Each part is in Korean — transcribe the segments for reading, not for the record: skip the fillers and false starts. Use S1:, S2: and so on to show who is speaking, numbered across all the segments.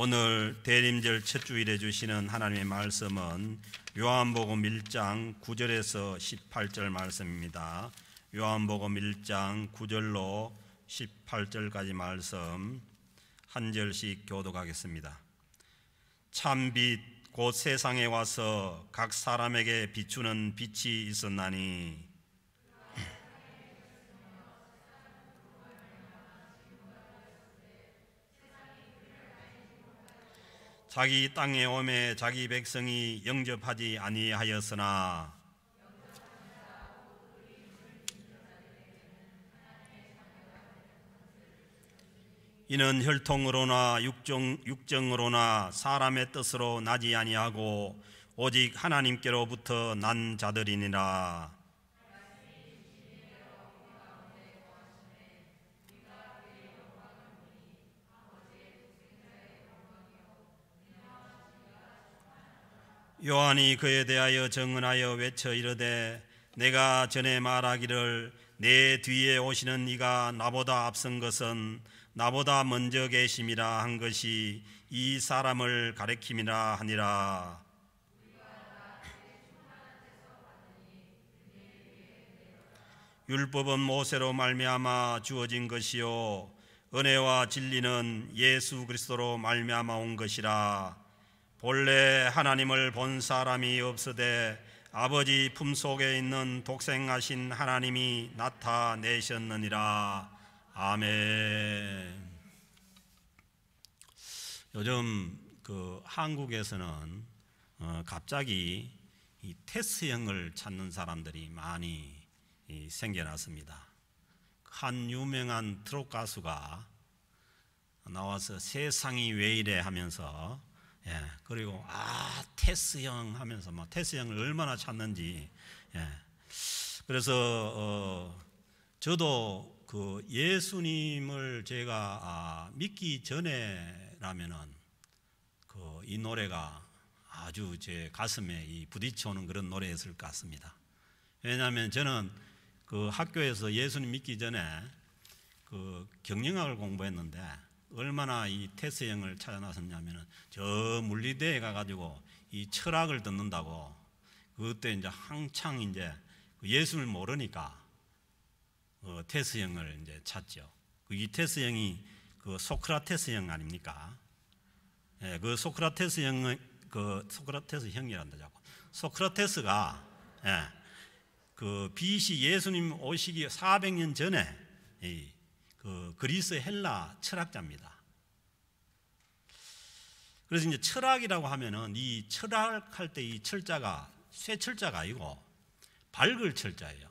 S1: 오늘 대림절 첫 주일에 주시는 하나님의 말씀은 요한복음 1장 9절에서 18절 말씀입니다. 요한복음 1장 9절로 18절까지 말씀 한 절씩 교독하겠습니다. 참빛 곧 세상에 와서 각 사람에게 비추는 빛이 있었나니 자기 땅에 오매 자기 백성이 영접하지 아니하였으나 이는 혈통으로나 육정으로나 사람의 뜻으로 나지 아니하고 오직 하나님께로부터 난 자들이니라. 요한이 그에 대하여 증언하여 외쳐 이르되 내가 전에 말하기를 내 뒤에 오시는 이가 나보다 앞선 것은 나보다 먼저 계심이라 한 것이 이 사람을 가리킴이라 하니라. 율법은 모세로 말미암아 주어진 것이요 은혜와 진리는 예수 그리스도로 말미암아 온 것이라. 본래 하나님을 본 사람이 없으되 아버지 품속에 있는 독생하신 하나님이 나타내셨느니라. 아멘. 요즘 한국에서는 갑자기 이 테스형을 찾는 사람들이 많이 생겨났습니다. 한 유명한 트롯 가수가 나와서 세상이 왜 이래 하면서 그리고 테스형 하면서 테스형을 얼마나 찾는지. 그래서 저도 그 예수님을 제가 믿기 전에라면은 이 노래가 아주 제 가슴에 부딪혀오는 그런 노래였을 것 같습니다. 왜냐하면 저는 그 학교에서 예수님 믿기 전에 그 경영학을 공부했는데 얼마나 이 테스형을 찾아 나섰냐면은 저 물리대에 가가지고 이 철학을 듣는다고. 그때 이제 한창 이제 예수를 모르니까 테스형을 이제 찾죠. 이 테스형이 그 소크라테스형 아닙니까? 그 소크라테스 형이란다 자꾸. 소크라테스가 그 BC 예수님 오시기 400년 전에 그 그리스 헬라 철학자입니다. 그래서 이제 철학이라고 하면은 이 철학할 때 이 철자가 쇠철자가 아니고 밝을 철자예요.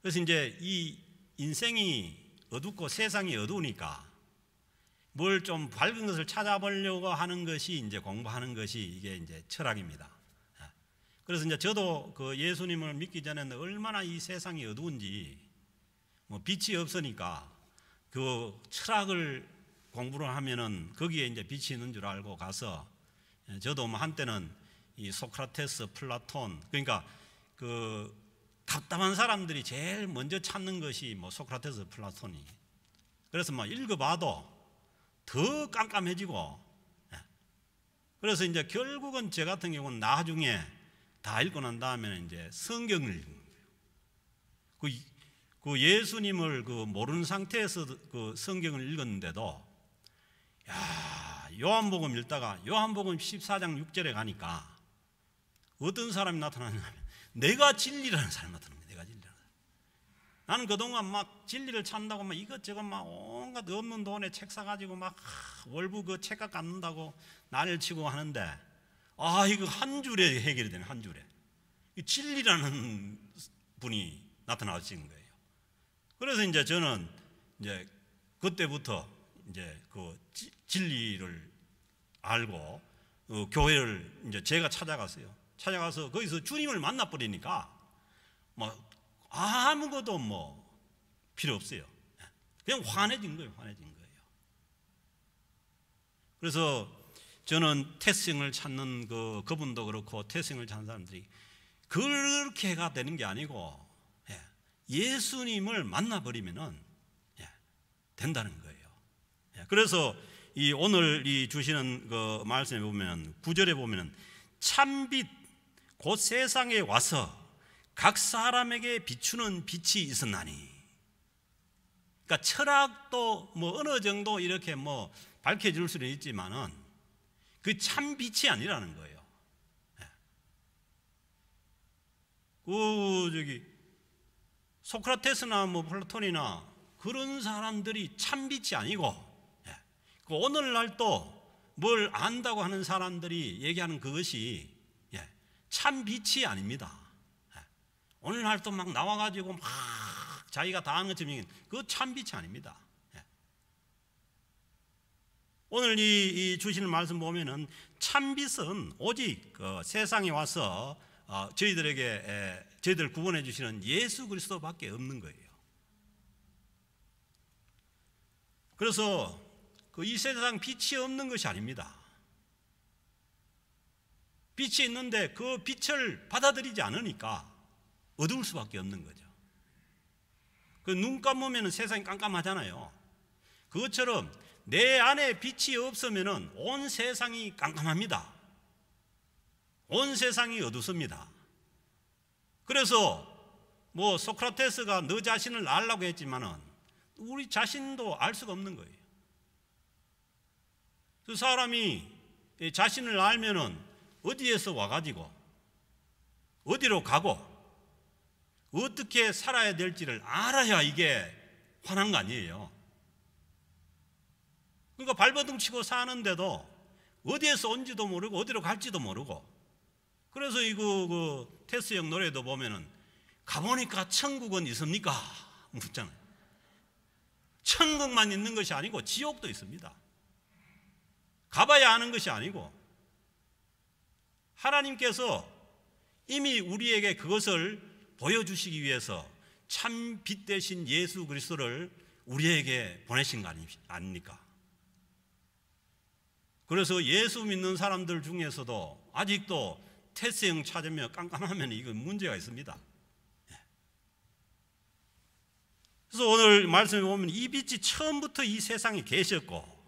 S1: 그래서 이제 이 인생이 어둡고 세상이 어두우니까 뭘 좀 밝은 것을 찾아보려고 하는 것이 이제 공부하는 것이 이게 이제 철학입니다. 그래서 이제 저도 그 예수님을 믿기 전에는 얼마나 이 세상이 어두운지 빛이 없으니까 그 철학을 공부를 하면은 거기에 이제 빛이 있는 줄 알고 가서 저도 한때는 이 소크라테스, 플라톤, 그러니까 그 답답한 사람들이 제일 먼저 찾는 것이 소크라테스, 플라톤이. 그래서 읽어봐도 더 깜깜해지고. 그래서 이제 결국은 저 같은 경우는 나중에 다 읽고 난 다음에는 이제 성경을 읽는 거예요. 그 예수님을 모르는 상태에서 그 성경을 읽었는데도 요한복음 읽다가 요한복음 14장 6절에 가니까 어떤 사람이 나타나냐면 내가 진리라는 사람이 나타납니다. 내가 진리라는 사람. 나는 그동안 진리를 찾는다고 이것저것 온갖 없는 돈에 책 사가지고 월부 그 책값 갚는다고 난리를 치고 하는데 이거 한 줄에 해결이 되네. 한 줄에 진리라는 분이 나타나신 거예요. 그래서 이제 저는 이제 그때부터 이제 그 진리를 알고 교회를 이제 제가 찾아갔어요. 찾아가서 거기서 주님을 만나버리니까 아무것도 필요 없어요. 그냥 환해진 거예요. 환해진 거예요. 그래서 저는 테스형을 찾는 그분도 그렇고 테스형을 찾는 사람들이 그렇게가 되는 게 아니고 예수님을 만나버리면은 된다는 거예요. 그래서 이 오늘 이 주시는 그 말씀에 보면 9절에 보면은 참빛 곧 세상에 와서 각 사람에게 비추는 빛이 있었나니. 그러니까 철학도 뭐 어느 정도 이렇게 뭐 밝혀질 수는 있지만은 그 참빛이 아니라는 거예요. 그 저기 소크라테스나 뭐 플라톤이나 그런 사람들이 참빛이 아니고, 그 오늘날 또 뭘 안다고 하는 사람들이 얘기하는 그것이 참빛이 아닙니다. 오늘날 또 막 나와가지고 막 자기가 다 아는 것처럼 얘기하는 그 참빛이 아닙니다. 오늘 이 주시는 말씀 보면은 참빛은 오직 그 세상에 와서 저희들 구원해 주시는 예수 그리스도밖에 없는 거예요. 그래서 이 세상 빛이 없는 것이 아닙니다. 빛이 있는데 그 빛을 받아들이지 않으니까 어두울 수밖에 없는 거죠. 그 눈 감으면 세상이 깜깜하잖아요. 그것처럼 내 안에 빛이 없으면 온 세상이 깜깜합니다. 온 세상이 어둡습니다. 그래서 뭐 소크라테스가 너 자신을 알라고 했지만은 우리 자신도 알 수가 없는 거예요. 그 사람이 자신을 알면은 어디에서 와가지고 어디로 가고 어떻게 살아야 될지를 알아야 이게 환한 거 아니에요. 그러니까 발버둥 치고 사는데도 어디에서 온지도 모르고 어디로 갈지도 모르고, 그래서 이거 테스 형 노래도 보면은 가보니까 천국은 있습니까? 묻잖아요. 천국만 있는 것이 아니고 지옥도 있습니다. 가봐야 아는 것이 아니고 하나님께서 이미 우리에게 그것을 보여주시기 위해서 참 빛 대신 예수 그리스도를 우리에게 보내신 거 아닙니까? 그래서 예수 믿는 사람들 중에서도 아직도 테스형 찾으면 깜깜하면 이거 문제가 있습니다. 그래서 오늘 말씀에 보면 이 빛이 처음부터 이 세상에 계셨고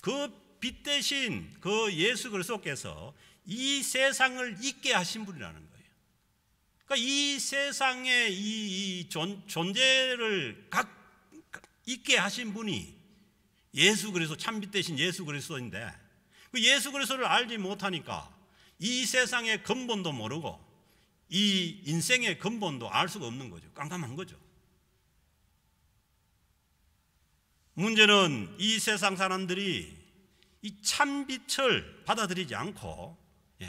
S1: 그 빛 대신 그 예수 그리스도께서 이 세상을 있게 하신 분이라는 거예요. 그러니까 이 세상의 이 존재를 있게 하신 분이 예수 그리스도, 참빛 대신 예수 그리스도인데, 그 예수 그리스도를 알지 못하니까 이 세상의 근본도 모르고 이 인생의 근본도 알 수가 없는 거죠. 깜깜한 거죠. 문제는 이 세상 사람들이 이 참빛을 받아들이지 않고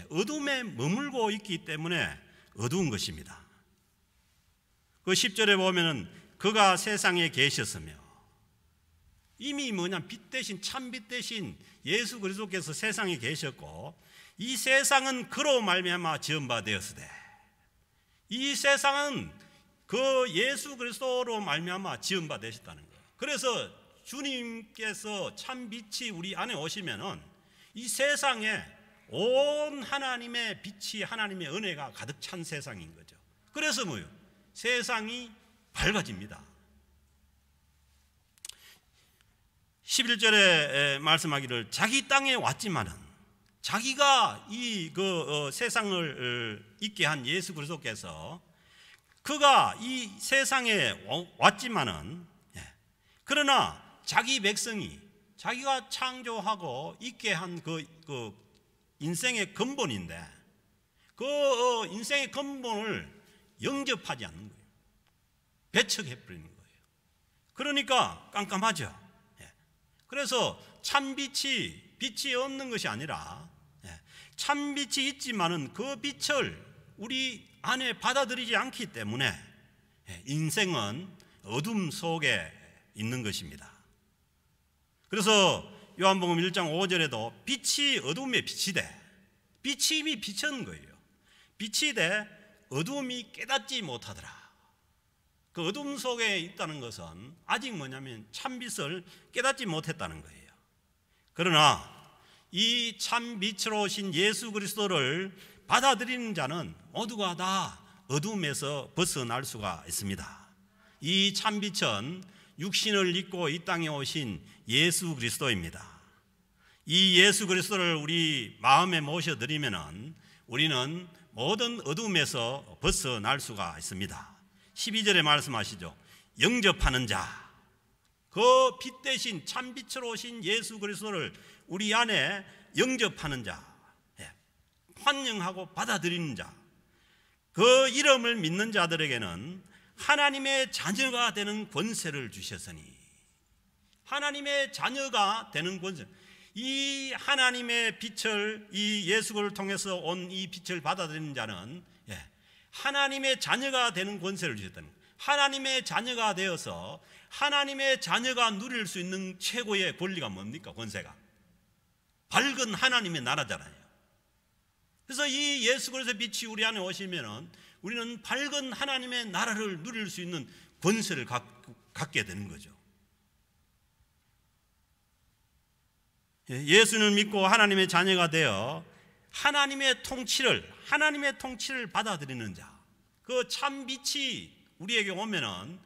S1: 어둠에 머물고 있기 때문에 어두운 것입니다. 그 10절에 보면은 그가 세상에 계셨으며, 이미 빛 대신 참빛 대신 예수 그리스도께서 세상에 계셨고 이 세상은 그로 말미암아 지은 바 되었으되, 이 세상은 그 예수 그리스도로 말미암아 지은 바 되셨다는 거예요. 그래서 주님께서 참빛이 우리 안에 오시면은 이 세상에 온 하나님의 빛이, 하나님의 은혜가 가득 찬 세상인 거죠. 그래서 뭐요? 세상이 밝아집니다. 11절에 말씀하기를 자기 땅에 왔지만은, 자기가 이 세상을 있게 한 예수 그리스도께서 그가 이 세상에 왔지만은, 그러나 자기 백성이 자기가 창조하고 있게 한 그 인생의 근본인데 그 인생의 근본을 영접하지 않는 거예요. 배척해버리는 거예요. 그러니까 깜깜하죠. 그래서 참빛이 빛이 없는 것이 아니라 참빛이 있지만은 그 빛을 우리 안에 받아들이지 않기 때문에 인생은 어둠 속에 있는 것입니다. 그래서 요한복음 1장 5절에도 빛이 어둠에 비치되, 빛이 이미 비쳤는 거예요. 빛이 돼 어둠이 깨닫지 못하더라. 그 어둠 속에 있다는 것은 아직 뭐냐면 참빛을 깨닫지 못했다는 거예요. 그러나 이 참빛으로 오신 예수 그리스도를 받아들이는 자는 모두가 다 어둠에서 벗어날 수가 있습니다. 이 참빛은 육신을 입고 이 땅에 오신 예수 그리스도입니다. 이 예수 그리스도를 우리 마음에 모셔드리면은 우리는 모든 어둠에서 벗어날 수가 있습니다. 12절에 말씀하시죠. 영접하는 자, 그 빛 대신 참빛으로 오신 예수 그리스도를 우리 안에 영접하는 자, 환영하고 받아들이는 자, 그 이름을 믿는 자들에게는 하나님의 자녀가 되는 권세를 주셨으니, 하나님의 자녀가 되는 권세, 이 하나님의 빛을, 이 예수를 통해서 온 이 빛을 받아들이는 자는 하나님의 자녀가 되는 권세를 주셨다는 거예요. 하나님의 자녀가 되어서 하나님의 자녀가 누릴 수 있는 최고의 권리가 뭡니까? 권세가 밝은 하나님의 나라잖아요. 그래서 이 예수 그리스도의 빛이 우리 안에 오시면은 우리는 밝은 하나님의 나라를 누릴 수 있는 권세를 갖게 되는 거죠. 예수를 믿고 하나님의 자녀가 되어 하나님의 통치를 받아들이는 자, 그 참 빛이 우리에게 오면은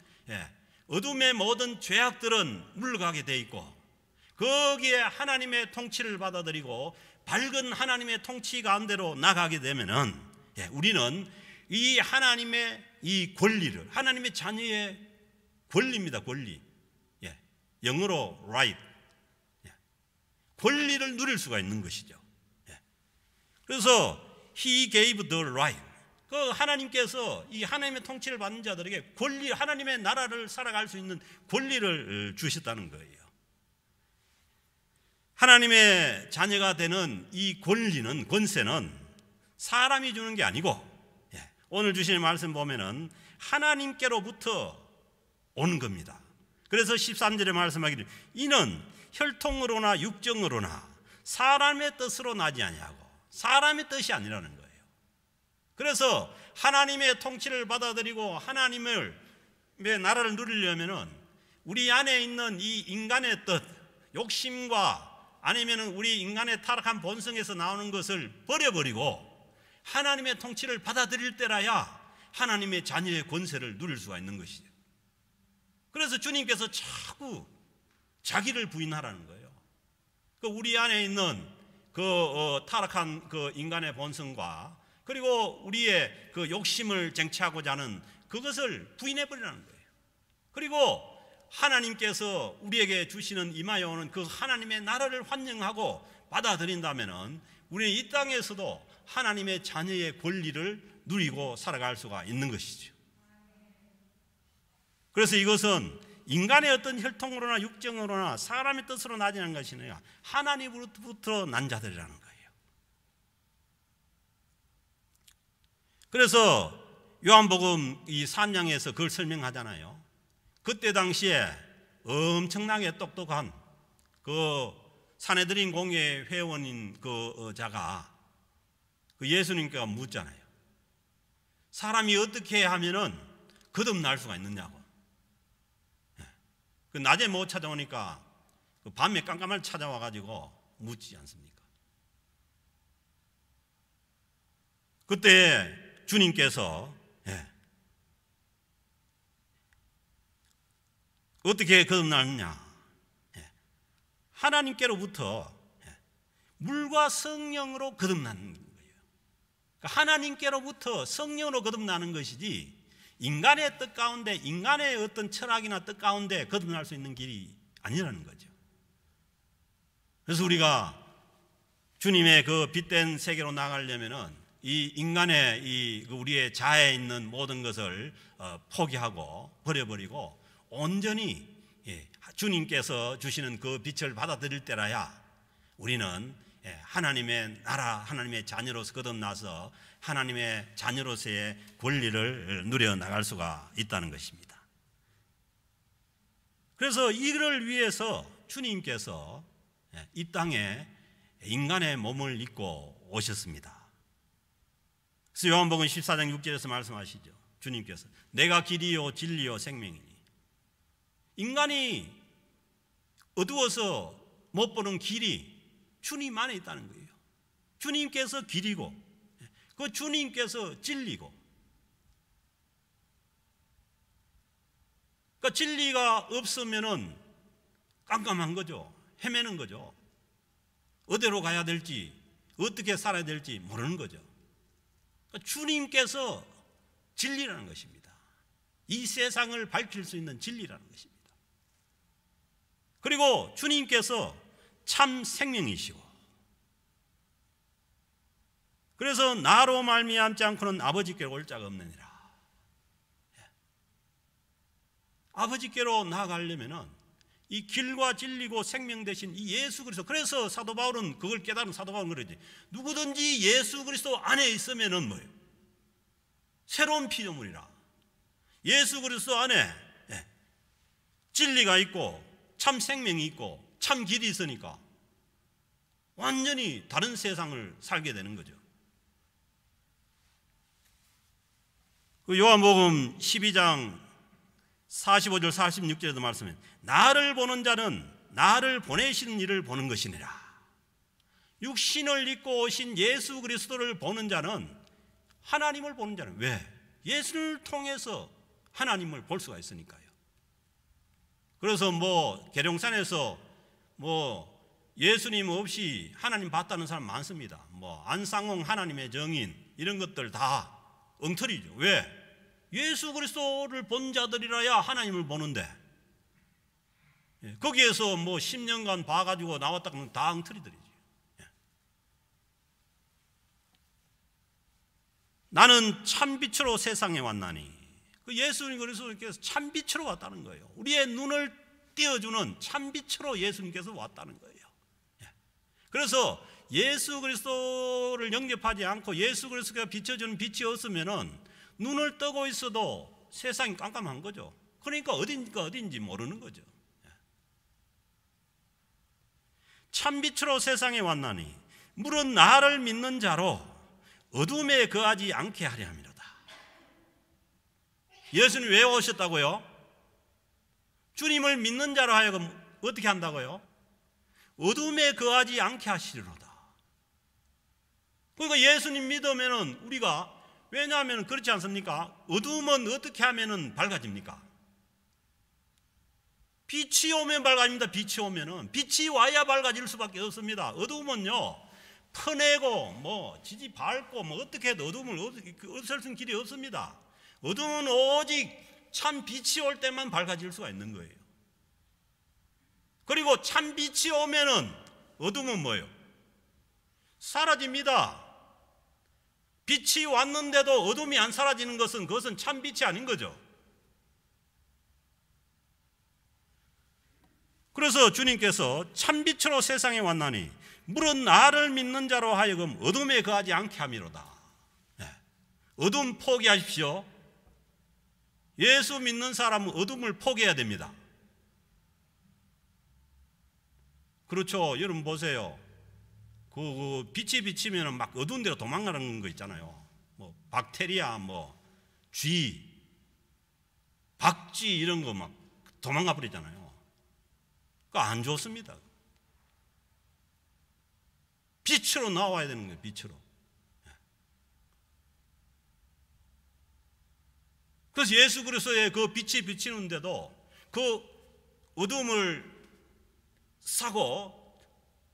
S1: 어둠의 모든 죄악들은 물러가게 돼 있고, 거기에 하나님의 통치를 받아들이고 밝은 하나님의 통치 가운데로 나가게 되면은 우리는 이 하나님의 이 권리를, 하나님의 자녀의 권리입니다. 권리. 영어로 right. 권리를 누릴 수가 있는 것이죠. 그래서 He gave the right. 그 하나님께서 이 하나님의 통치를 받는 자들에게 권리, 하나님의 나라를 살아갈 수 있는 권리를 주셨다는 거예요. 하나님의 자녀가 되는 이 권리는, 권세는 사람이 주는 게 아니고, 오늘 주시는 말씀 보면은 하나님께로부터 오는 겁니다. 그래서 13절에 말씀하기를 이는 혈통으로나 육정으로나 사람의 뜻으로 나지 아니하고, 사람의 뜻이 아니라는 거예요. 그래서 하나님의 통치를 받아들이고 하나님의 나라를 누리려면은 우리 안에 있는 이 인간의 뜻, 욕심과 아니면은 우리 인간의 타락한 본성에서 나오는 것을 버려버리고 하나님의 통치를 받아들일 때라야 하나님의 자녀의 권세를 누릴 수가 있는 것이죠. 그래서 주님께서 자꾸 자기를 부인하라는 거예요. 그 우리 안에 있는 그 타락한 그 인간의 본성과 그리고 우리의 그 욕심을 쟁취하고자 하는 그것을 부인해 버리라는 거예요. 그리고 하나님께서 우리에게 주시는 임하여 오는 그 하나님의 나라를 환영하고 받아들인다면은 우리는 이 땅에서도 하나님의 자녀의 권리를 누리고 살아갈 수가 있는 것이죠. 그래서 이것은 인간의 어떤 혈통으로나 육정으로나 사람의 뜻으로 나지 않은 것이 아니라 하나님으로부터 난 자들이라는 거예요. 그래서 요한복음 이 3장에서 그걸 설명하잖아요. 그때 당시에 엄청나게 똑똑한 그 산헤드린 공회 회원인 그 자가 그 예수님께 묻잖아요. 사람이 어떻게 하면은 거듭날 수가 있느냐고. 그 낮에 못 찾아오니까 그 밤에 깜깜할 찾아와가지고 묻지 않습니까? 그때 주님께서 어떻게 거듭나느냐? 하나님께로부터 물과 성령으로 거듭나는 거예요. 그러니까 하나님께로부터 성령으로 거듭나는 것이지 인간의 뜻 가운데, 인간의 어떤 철학이나 뜻 가운데 거듭날 수 있는 길이 아니라는 거죠. 그래서 우리가 주님의 그 빛된 세계로 나가려면은 이 인간의 이 우리의 자아에 있는 모든 것을 포기하고 버려버리고 온전히 주님께서 주시는 그 빛을 받아들일 때라야 우리는 하나님의 나라, 하나님의 자녀로서 거듭나서 하나님의 자녀로서의 권리를 누려나갈 수가 있다는 것입니다. 그래서 이를 위해서 주님께서 이 땅에 인간의 몸을 입고 오셨습니다. 그래서 요한복음 14장 6절에서 말씀하시죠. 주님께서 내가 길이요 진리요 생명이니, 인간이 어두워서 못 보는 길이 주님 안에 있다는 거예요. 주님께서 길이고 그 주님께서 진리고, 그러니까 진리가 없으면은 깜깜한 거죠. 헤매는 거죠. 어디로 가야 될지, 어떻게 살아야 될지 모르는 거죠. 그러니까 주님께서 진리라는 것입니다. 이 세상을 밝힐 수 있는 진리라는 것입니다. 그리고 주님께서 참 생명이시고, 그래서 나로 말미암지 않고는 아버지께로 올 자가 없느니라. 아버지께로 나아가려면은 이 길과 진리고 생명 되신 이 예수 그리스도, 그래서 사도 바울은 그걸 깨달은 사도 바울은 그러지, 누구든지 예수 그리스도 안에 있으면은 뭐예요? 새로운 피조물이라. 예수 그리스도 안에 진리가 있고 참 생명이 있고 참 길이 있으니까 완전히 다른 세상을 살게 되는 거죠. 그 요한복음 12장 45절 46절에도 말씀해, 나를 보는 자는 나를 보내시는 이를 보는 것이니라. 육신을 입고 오신 예수 그리스도를 보는 자는 하나님을 보는 자는, 왜? 예수를 통해서 하나님을 볼 수가 있으니까요. 그래서 계룡산에서 예수님 없이 하나님 봤다는 사람 많습니다. 안상홍 하나님의 정인 이런 것들 다 엉터리죠. 왜? 예수 그리스도를 본 자들이라야 하나님을 보는데, 거기에서 10년간 봐가지고 나왔다 그러면 다 엉터리들이죠. 나는 참빛으로 세상에 왔나니, 그 예수님 그리스도께서 참빛으로 왔다는 거예요. 우리의 눈을 띄워주는 참빛으로 예수님께서 왔다는 거예요. 그래서 예수 그리스도를 영접하지 않고 예수 그리스도가 비춰주는 빛이 없으면은 눈을 뜨고 있어도 세상이 깜깜한 거죠. 그러니까 어딘지 모르는 거죠. 참빛으로 세상에 왔나니 물은 나를 믿는 자로 어둠에 거하지 않게 하려 함이로다. 예수님 왜 오셨다고요? 주님을 믿는 자로 하여금 어떻게 한다고요? 어둠에 거하지 않게 하시리로다. 그러니까 예수님 믿으면은 우리가, 왜냐하면 그렇지 않습니까? 어둠은 어떻게 하면은 밝아집니까? 빛이 오면 밝아집니다. 빛이 오면은, 빛이 와야 밝아질 수밖에 없습니다. 어둠은요, 퍼내고 지지 밟고 어떻게 해도 어둠을 없앨 수 있는 길이 없습니다. 어둠은 오직 참 빛이 올 때만 밝아질 수가 있는 거예요. 그리고 참 빛이 오면은 어둠은 뭐예요? 사라집니다. 빛이 왔는데도 어둠이 안 사라지는 것은, 그것은 참 빛이 아닌 거죠. 그래서 주님께서 참빛으로 세상에 왔나니 물은 나를 믿는 자로 하여금 어둠에 거하지 않게 함이로다. 어둠 포기하십시오. 예수 믿는 사람은 어둠을 포기해야 됩니다. 그렇죠. 여러분 보세요. 그 빛이 비치면 막 어두운 데로 도망가는 거 있잖아요. 박테리아, 쥐, 박쥐 이런 거 막 도망가 버리잖아요. 그거 안 좋습니다. 빛으로 나와야 되는 거예요. 빛으로. 그래서 예수 그리스도의 그 빛이 비치는데도 그 어둠을 사고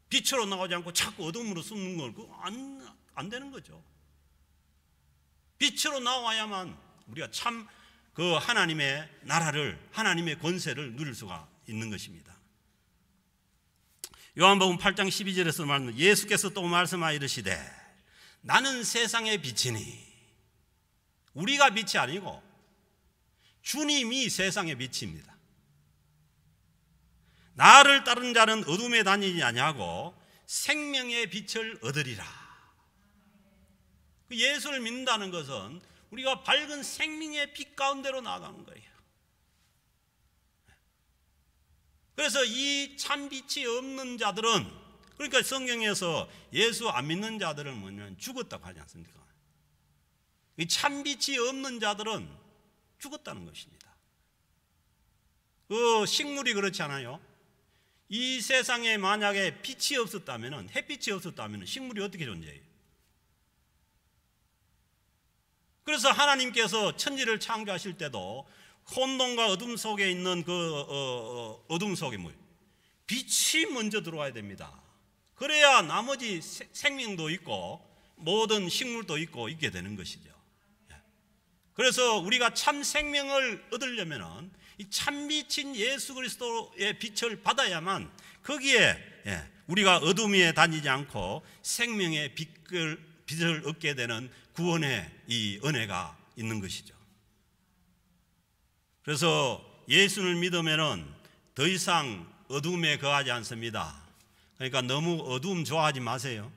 S1: 빛으로 나오지 않고 자꾸 어둠으로 숨는 걸, 그거 안 되는 거죠. 빛으로 나와야만 우리가 참 그 하나님의 나라를, 하나님의 권세를 누릴 수가 있는 것입니다. 요한복음 8장 12절에서 말하는, 예수께서 또 말씀하여 이르시되 나는 세상의 빛이니, 우리가 빛이 아니고 주님이 세상의 빛입니다. 나를 따르는 자는 어둠에 다니지 아니하고 생명의 빛을 얻으리라. 예수를 믿는다는 것은 우리가 밝은 생명의 빛 가운데로 나아가는 거예요. 그래서 이 참빛이 없는 자들은, 그러니까 성경에서 예수 안 믿는 자들은 뭐냐면 죽었다고 하지 않습니까? 이 참빛이 없는 자들은 죽었다는 것입니다. 그 식물이 그렇지 않아요? 이 세상에 만약에 빛이 없었다면, 햇빛이 없었다면 식물이 어떻게 존재해요? 그래서 하나님께서 천지를 창조하실 때도 혼돈과 어둠 속에 있는 그 어둠 속에 뭐예요? 빛이 먼저 들어와야 됩니다. 그래야 나머지 생명도 있고 모든 식물도 있고 있게 되는 것이죠. 그래서 우리가 참 생명을 얻으려면은 이 참빛인 예수 그리스도의 빛을 받아야만 거기에 우리가 어둠에 다니지 않고 생명의 빛을 얻게 되는 구원의 이 은혜가 있는 것이죠. 그래서 예수를 믿으면은 더 이상 어둠에 거하지 않습니다. 그러니까 너무 어둠 좋아하지 마세요.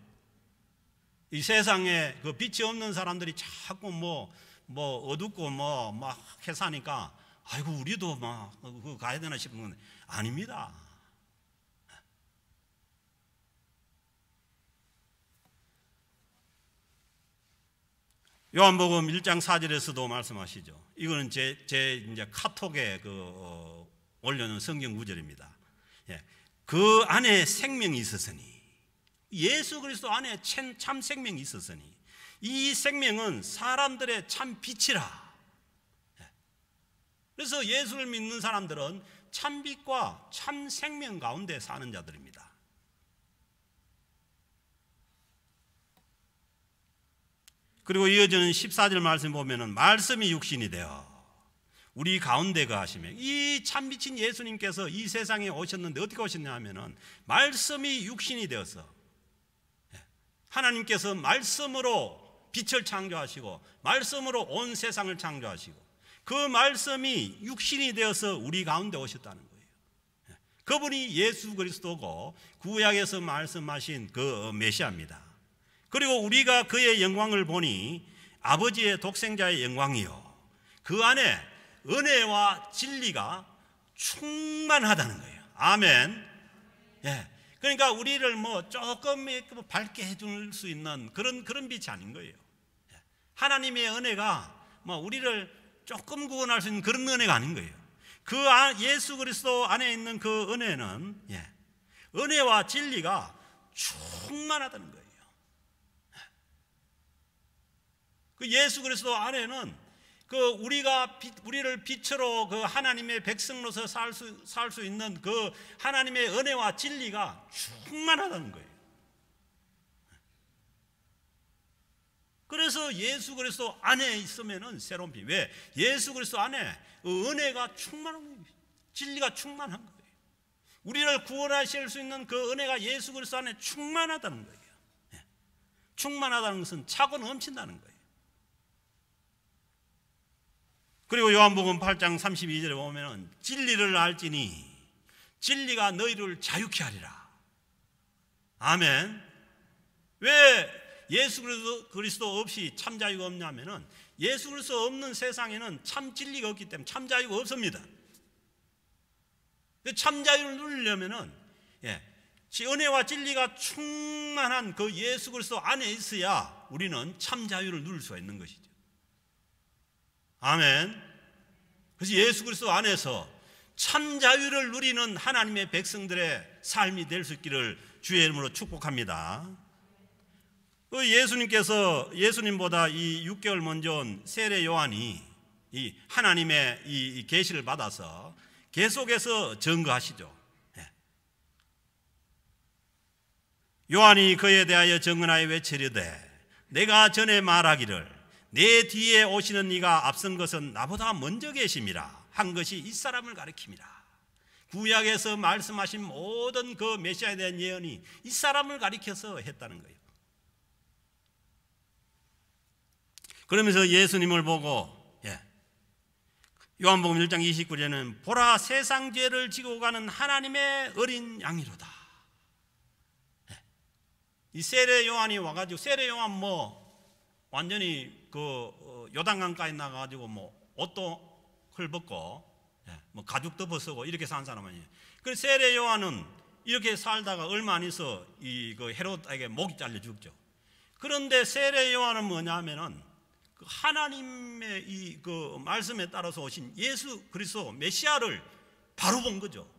S1: 이 세상에 그 빛이 없는 사람들이 자꾸 뭐 어둡고 막 해사니까 아이고 우리도 막 그 가야 되나 싶은 건 아닙니다. 요한복음 1장 4절에서도 말씀하시죠. 이거는 제 이제 카톡에 올려놓은 성경 구절입니다. 그 안에 생명이 있었으니, 예수 그리스도 안에 참 생명이 있었으니 이 생명은 사람들의 참 빛이라. 그래서 예수를 믿는 사람들은 참 빛과 참 생명 가운데 사는 자들입니다. 그리고 이어지는 14절 말씀 보면은 말씀이 육신이 되어 우리 가운데 거하시며, 이 참빛인 예수님께서 이 세상에 오셨는데 어떻게 오셨냐 하면은 말씀이 육신이 되어서, 하나님께서 말씀으로 빛을 창조하시고 말씀으로 온 세상을 창조하시고 그 말씀이 육신이 되어서 우리 가운데 오셨다는 거예요. 그분이 예수 그리스도고 구약에서 말씀하신 그 메시아입니다. 그리고 우리가 그의 영광을 보니 아버지의 독생자의 영광이요, 그 안에 은혜와 진리가 충만하다는 거예요. 아멘. 그러니까 우리를 조금 밝게 해줄 수 있는 그런 빛이 아닌 거예요. 하나님의 은혜가 우리를 조금 구원할 수 있는 그런 은혜가 아닌 거예요. 그 예수 그리스도 안에 있는 그 은혜는 은혜와 진리가 충만하다는 거예요. 그 예수 그리스도 안에는 우리를 빛으로 그 하나님의 백성으로서 살 수 있는 그 하나님의 은혜와 진리가 충만하다는 거예요. 그래서 예수 그리스도 안에 있으면은 새로운 빛. 왜? 예수 그리스도 안에 은혜가 충만한 거예요. 진리가 충만한 거예요. 우리를 구원하실 수 있는 그 은혜가 예수 그리스도 안에 충만하다는 거예요. 충만하다는 것은 차고 넘친다는 거예요. 그리고 요한복음 8장 32절에 보면은 진리를 알지니 진리가 너희를 자유케 하리라. 아멘. 왜 예수 그리스도 없이 참 자유가 없냐면은 예수 그리스도 없는 세상에는 참 진리가 없기 때문에 참 자유가 없습니다. 참 자유를 누리려면은 은혜와 진리가 충만한 그 예수 그리스도 안에 있어야 우리는 참 자유를 누릴 수가 있는 것이죠. 아멘. 그래서 예수 그리스도 안에서 참 자유를 누리는 하나님의 백성들의 삶이 될 수 있기를 주의 이름으로 축복합니다. 예수님보다 이 6개월 먼저 온 세례 요한이 이 하나님의 이 계시를 받아서 계속해서 증거하시죠. 요한이 그에 대하여 증언하여 외치려되 내가 전에 말하기를 내 뒤에 오시는 이가 앞선 것은 나보다 먼저 계심이라 한 것이 이 사람을 가리킵니다. 구약에서 말씀하신 모든 그 메시아에 대한 예언이 이 사람을 가리켜서 했다는 거예요. 그러면서 예수님을 보고 요한복음 1장 29절에는 보라 세상 죄를 지고 가는 하나님의 어린 양이로다. 이 세례 요한이 와가지고, 세례 요한 완전히 요단강가에 나가가지고 옷도 헐벗고 가죽도 벗고 이렇게 산 사람 아니에요. 그 세례 요한은 이렇게 살다가 얼마 안 있어 그 헤롯에게 목이 잘려 죽죠. 그런데 세례 요한은 뭐냐면은 하나님의 이 말씀에 따라서 오신 예수 그리스도 메시아를 바로 본 거죠.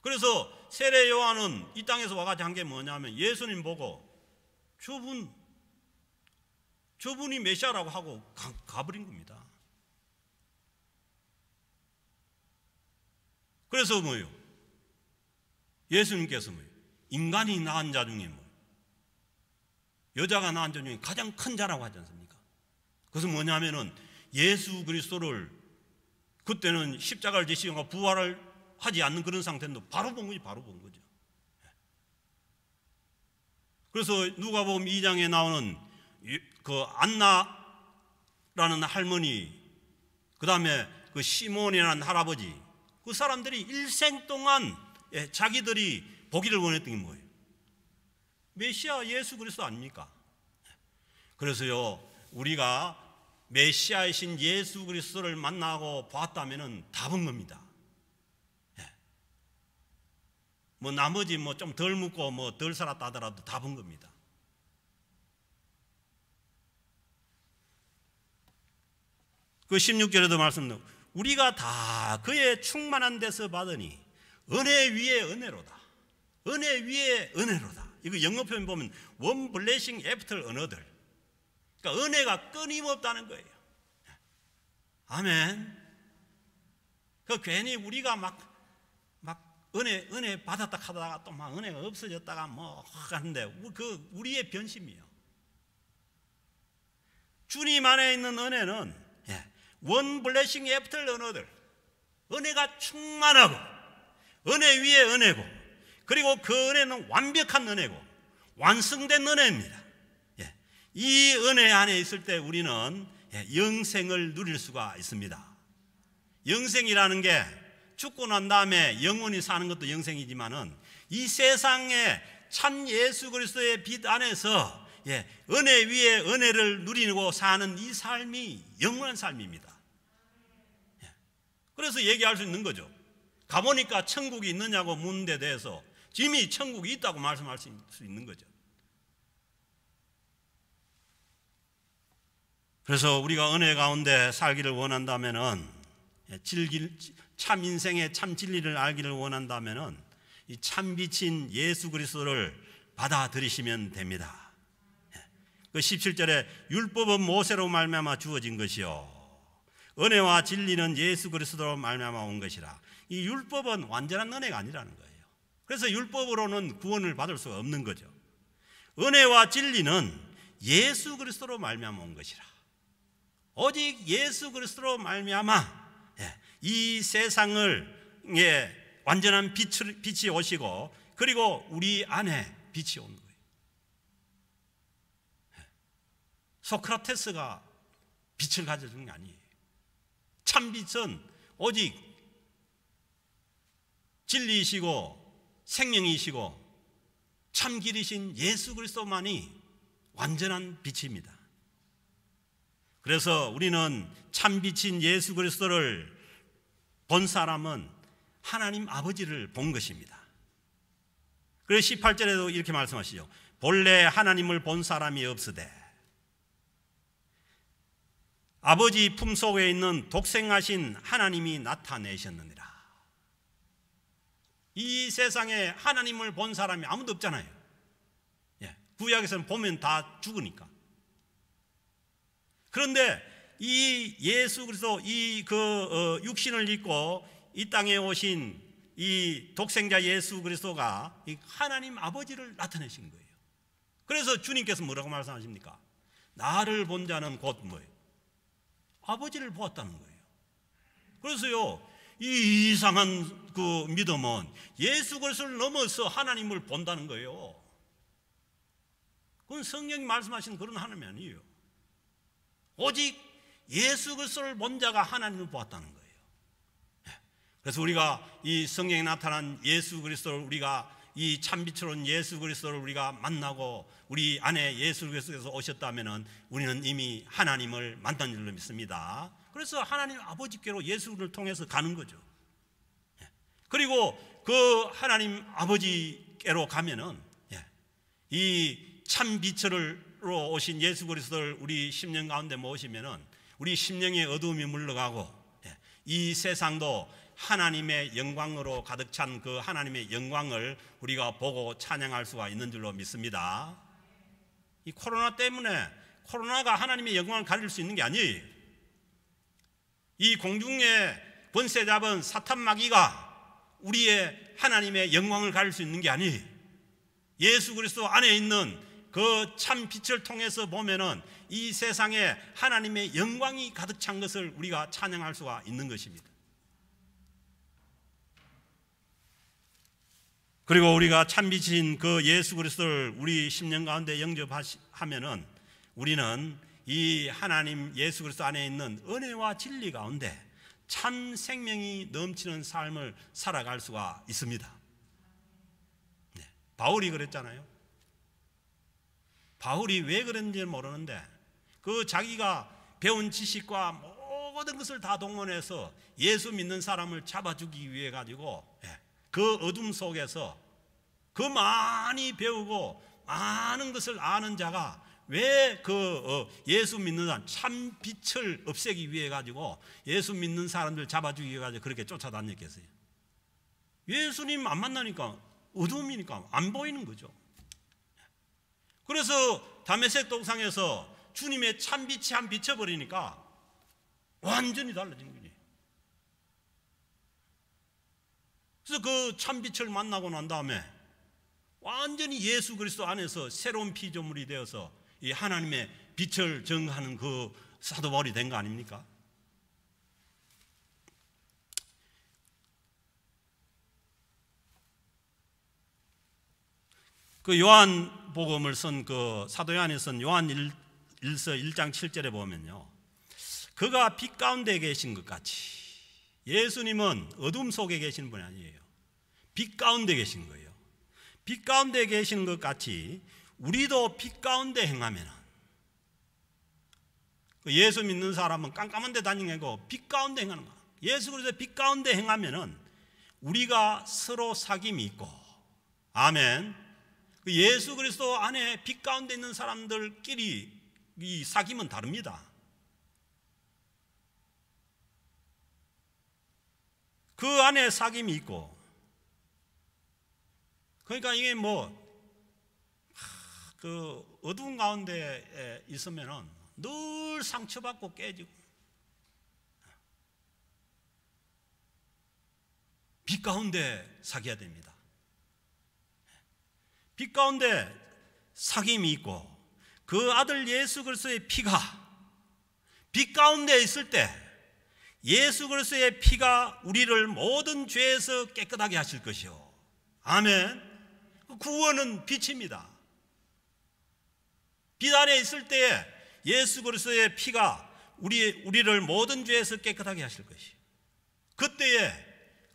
S1: 그래서 세례 요한은 이 땅에서 와가지고 한 게 뭐냐면 예수님 보고 저분이 메시아라고 하고 가버린 겁니다. 그래서 뭐예요? 예수님께서 뭐예요? 인간이 낳은 자 중에 여자가 낳은 자 중에 가장 큰 자라고 하지 않습니까? 그것은 뭐냐면은 예수 그리스도를 그때는 십자가를 지시고 부활을 하지 않는 그런 상태인데 바로 본 거지, 바로 본 거죠. 그래서 누가복음 2장에 나오는 그 안나라는 할머니, 그 다음에 그 시몬이라는 할아버지, 그 사람들이 일생 동안 자기들이 보기를 원했던 게 뭐예요? 메시아 예수 그리스도 아닙니까? 그래서요, 우리가 메시아이신 예수 그리스도를 만나고 봤다면은 다 본 겁니다. 뭐 나머지 뭐 좀 덜 묻고 뭐 덜 살았다 하더라도 다 본 겁니다. 그 16절에도 말씀드려, 우리가 다 그의 충만한 데서 받으니 은혜 위에 은혜로다. 은혜 위에 은혜로다. 이거 영어 표현 보면 one blessing after another. 그러니까 은혜가 끊임없다는 거예요. 아멘. 그 괜히 우리가 막 은혜 받았다 하다가 또 막 은혜가 없어졌다가 뭐 하는데 그 우리의 변심이에요. 주님 안에 있는 은혜는 one blessing after another. 은혜가 충만하고 은혜 위에 은혜고, 그리고 그 은혜는 완벽한 은혜고 완성된 은혜입니다. 이 은혜 안에 있을 때 우리는 영생을 누릴 수가 있습니다. 영생이라는 게 죽고 난 다음에 영원히 사는 것도 영생이지만은 이 세상에 참 예수 그리스도의 빛 안에서 은혜 위에 은혜를 누리고 사는 이 삶이 영원한 삶입니다. 그래서 얘기할 수 있는 거죠. 가보니까 천국이 있느냐고 묻는 데 대해서 이미 천국이 있다고 말씀할 수 있는 거죠. 그래서 우리가 은혜 가운데 살기를 원한다면은, 참 인생의 참 진리를 알기를 원한다면은 이 참 빛인 예수 그리스도를 받아들이시면 됩니다. 그 17절에 율법은 모세로 말미암아 주어진 것이요 은혜와 진리는 예수 그리스도로 말미암아 온 것이라. 이 율법은 완전한 은혜가 아니라는 거예요. 그래서 율법으로는 구원을 받을 수가 없는 거죠. 은혜와 진리는 예수 그리스도로 말미암아 온 것이라. 오직 예수 그리스도로 말미암아 이 세상을 완전한 빛이 오시고, 그리고 우리 안에 빛이 오는 거예요. 소크라테스가 빛을 가져준 게 아니에요. 참 빛은 오직 진리이시고 생명이시고 참 길이신 예수 그리스도만이 완전한 빛입니다. 그래서 우리는 참 빛인 예수 그리스도를 본 사람은 하나님 아버지를 본 것입니다. 그래서 18절에도 이렇게 말씀하시죠. 본래 하나님을 본 사람이 없으되 아버지 품속에 있는 독생하신 하나님이 나타내셨느니라. 이 세상에 하나님을 본 사람이 아무도 없잖아요. 구약에서는 보면 다 죽으니까. 그런데 이 예수 그리스도 육신을 입고 이 땅에 오신 이 독생자 예수 그리스도가 하나님 아버지를 나타내신 거예요. 그래서 주님께서 뭐라고 말씀하십니까? 나를 본 자는 곧 뭐예요? 아버지를 보았다는 거예요. 그래서요, 이 이상한 그 믿음은 예수 그리스도를 넘어서 하나님을 본다는 거예요. 그건 성령이 말씀하시는 그런 하나님이 아니에요. 오직 예수 그리스도를 본 자가 하나님을 보았다는 거예요. 그래서 우리가 이 성령에 나타난 예수 그리스도를, 우리가 이 참빛으로 온 예수 그리스도를 우리가 만나고 우리 안에 예수 그리스도께서 오셨다면 우리는 이미 하나님을 만난 줄로 믿습니다. 그래서 하나님 아버지께로 예수를 통해서 가는 거죠. 그리고 그 하나님 아버지께로 가면은 이 참빛으로 오신 예수 그리스도를 우리 심령 가운데 모시면은 우리 심령의 어두움이 물러가고 이 세상도 하나님의 영광으로 가득 찬 그 하나님의 영광을 우리가 보고 찬양할 수가 있는 줄로 믿습니다. 이 코로나 때문에, 코로나가 하나님의 영광을 가릴 수 있는 게 아니에요. 이 공중에 번세 잡은 사탄 마귀가 우리의 하나님의 영광을 가릴 수 있는 게 아니에요. 예수 그리스도 안에 있는 그 참 빛을 통해서 보면은 이 세상에 하나님의 영광이 가득 찬 것을 우리가 찬양할 수가 있는 것입니다. 그리고 우리가 참 빛인 그 예수 그리스도를 우리 심령 가운데 영접하면은 우리는 이 하나님 예수 그리스도 안에 있는 은혜와 진리 가운데 참 생명이 넘치는 삶을 살아갈 수가 있습니다. 네, 바울이 그랬잖아요. 바울이 왜 그런지 모르는데 그 자기가 배운 지식과 모든 것을 다 동원해서 예수 믿는 사람을 잡아주기 위해 가지고 그 어둠 속에서 그 많이 배우고 많은 것을 아는 자가 왜 그 예수 믿는 사람 참 빛을 없애기 위해 가지고 예수 믿는 사람들 잡아주기 위해 가지고 그렇게 쫓아다녔겠어요? 예수님 안 만나니까 어둠이니까 안 보이는 거죠. 그래서 다메섹 동상에서 주님의 참 빛이 한 비춰버리니까 완전히 달라진 거지. 그래서 그 참 빛을 만나고 난 다음에 완전히 예수 그리스도 안에서 새로운 피조물이 되어서 이 하나님의 빛을 증거하는 그 사도 바울이 된 거 아닙니까? 그 요한복음을 쓴 그 사도 요한이 쓴 요한 1서 1장 7절에 보면요, 그가 빛 가운데 계신 것 같이, 예수님은 어둠 속에 계신 분이 아니에요. 빛 가운데 계신 거예요. 빛 가운데 계신 것 같이 우리도 빛 가운데 행하면, 예수 믿는 사람은 깜깜한 데 다니는 게 아니고 빛 가운데 행하는 거야. 예수 그리스도 빛 가운데 행하면은 우리가 서로 사귐이 있고, 아멘. 예수 그리스도 안에 빛 가운데 있는 사람들끼리 이 사귐은 다릅니다. 그 안에 사귐이 있고, 그러니까 이게 그 어두운 가운데 있으면은 늘 상처받고 깨지고, 빛 가운데 사귀어야 됩니다. 빛 가운데 사귐이 있고, 그 아들 예수 그리스도의 피가 빛 가운데 있을 때 예수 그리스도의 피가 우리를 모든 죄에서 깨끗하게 하실 것이요, 아멘. 구원은 빛입니다. 빛 안에 있을 때에 예수 그리스도의 피가 우리를 모든 죄에서 깨끗하게 하실 것이요, 그때에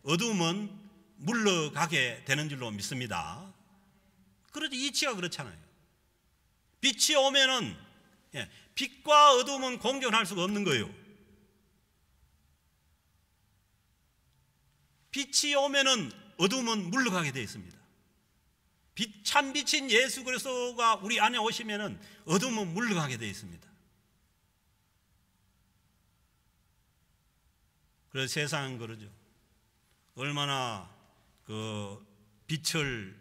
S1: 어둠은 물러가게 되는 줄로 믿습니다. 그렇지, 이치가 그렇잖아요. 빛이 오면은 빛과 어둠은 공존할 수가 없는 거예요. 빛이 오면은 어둠은 물러가게 되어 있습니다. 참 빛인 예수 그리스도가 우리 안에 오시면은 어둠은 물러가게 되어 있습니다. 그래서 세상은 그러죠. 얼마나 그 빛을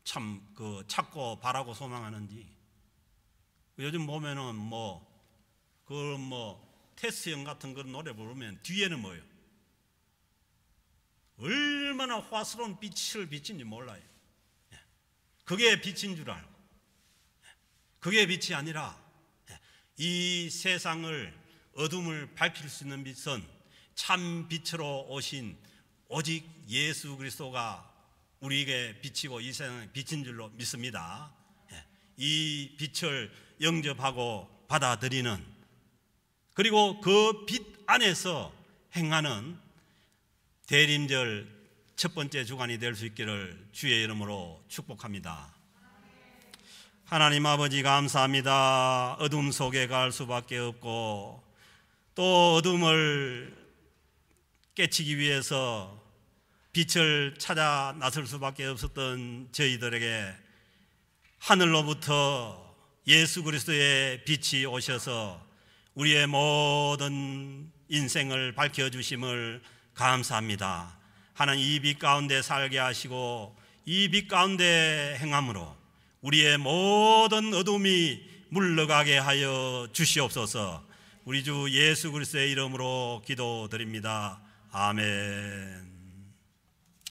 S1: 참 찾고 바라고 소망하는지. 요즘 보면은 테스형 같은 그런 노래 부르면 뒤에는 뭐예요? 얼마나 화스러운 빛을 비친지 몰라요. 그게 빛인 줄 알고, 그게 빛이 아니라 이 세상을 어둠을 밝힐 수 있는 빛은 참 빛으로 오신 오직 예수 그리스도가 우리에게 비치고 이 세상에 빛인 줄로 믿습니다. 이 빛을 영접하고 받아들이는, 그리고 그 빛 안에서 행하는 대림절 첫 번째 주간이 될 수 있기를 주의 이름으로 축복합니다. 하나님 아버지 감사합니다. 어둠 속에 갈 수밖에 없고, 또 어둠을 깨치기 위해서 빛을 찾아 나설 수밖에 없었던 저희들에게 하늘로부터 예수 그리스도의 빛이 오셔서 우리의 모든 인생을 밝혀주심을 감사합니다. 하나님, 이 빛 가운데 살게 하시고 이 빛 가운데 행함으로 우리의 모든 어둠이 물러가게 하여 주시옵소서. 우리 주 예수 그리스도의 이름으로 기도드립니다. 아멘.